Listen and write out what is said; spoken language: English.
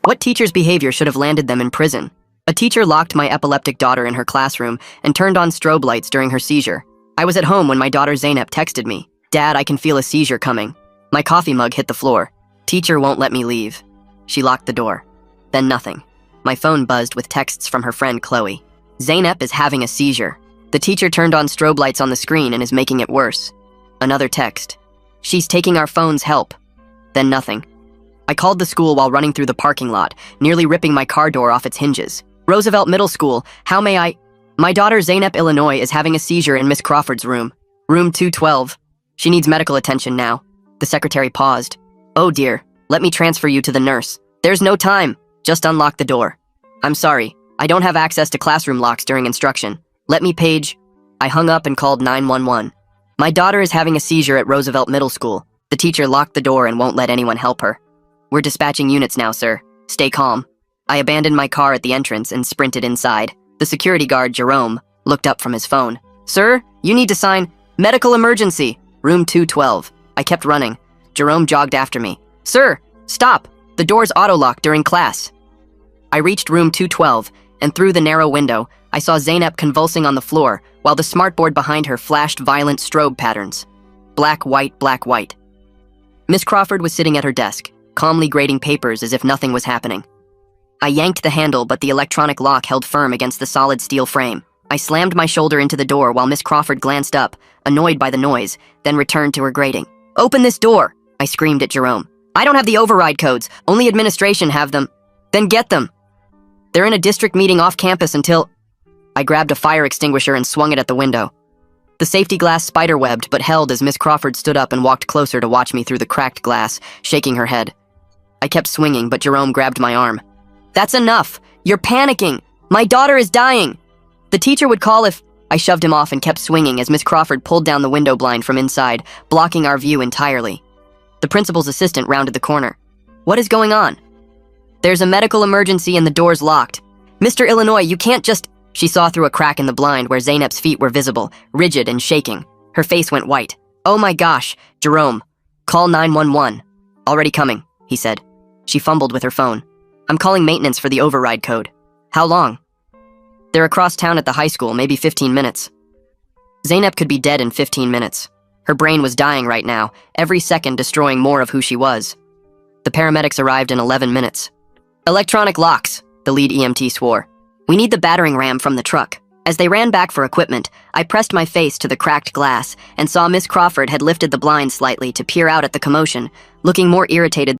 What teacher's behavior should have landed them in prison? A teacher locked my epileptic daughter in her classroom and turned on strobe lights during her seizure. I was at home when my daughter Zainab texted me, "Dad, I can feel a seizure coming." My coffee mug hit the floor. Teacher won't let me leave. She locked the door. Then nothing. My phone buzzed with texts from her friend Chloe. Zainab is having a seizure. The teacher turned on strobe lights on the screen and is making it worse. Another text. She's taking our phone's help. Then nothing. I called the school while running through the parking lot, nearly ripping my car door off its hinges. Roosevelt Middle School, how may I? My daughter Zainab, Illinois, is having a seizure in Miss Crawford's room. Room 212. She needs medical attention now. The secretary paused. Oh dear, let me transfer you to the nurse. There's no time. Just unlock the door. I'm sorry, I don't have access to classroom locks during instruction. Let me page. I hung up and called 911. My daughter is having a seizure at Roosevelt Middle School. The teacher locked the door and won't let anyone help her. We're dispatching units now, sir. Stay calm. I abandoned my car at the entrance and sprinted inside. The security guard, Jerome, looked up from his phone. Sir, you need to sign medical emergency. Room 212. I kept running. Jerome jogged after me. Sir, stop. The door's auto-locked during class. I reached room 212, and through the narrow window, I saw Zainab convulsing on the floor, while the smartboard behind her flashed violent strobe patterns. Black, white, black, white. Miss Crawford was sitting at her desk, calmly grading papers as if nothing was happening. I yanked the handle, but the electronic lock held firm against the solid steel frame. I slammed my shoulder into the door while Miss Crawford glanced up, annoyed by the noise, then returned to her grading. Open this door, I screamed at Jerome. I don't have the override codes, only administration have them. Then get them. They're in a district meeting off campus until... I grabbed a fire extinguisher and swung it at the window. The safety glass spiderwebbed but held as Miss Crawford stood up and walked closer to watch me through the cracked glass, shaking her head. I kept swinging, but Jerome grabbed my arm. That's enough! You're panicking! My daughter is dying! The teacher would call if... I shoved him off and kept swinging as Miss Crawford pulled down the window blind from inside, blocking our view entirely. The principal's assistant rounded the corner. What is going on? There's a medical emergency and the door's locked. Mr. Illinois, you can't just... She saw through a crack in the blind where Zainab's feet were visible, rigid and shaking. Her face went white. Oh my gosh, Jerome. Call 911. Already coming, he said. She fumbled with her phone. I'm calling maintenance for the override code. How long? They're across town at the high school, maybe 15 minutes. Zainab could be dead in 15 minutes. Her brain was dying right now, every second destroying more of who she was. The paramedics arrived in 11 minutes. Electronic locks, the lead EMT swore. We need the battering ram from the truck. As they ran back for equipment, I pressed my face to the cracked glass and saw Miss Crawford had lifted the blind slightly to peer out at the commotion, looking more irritated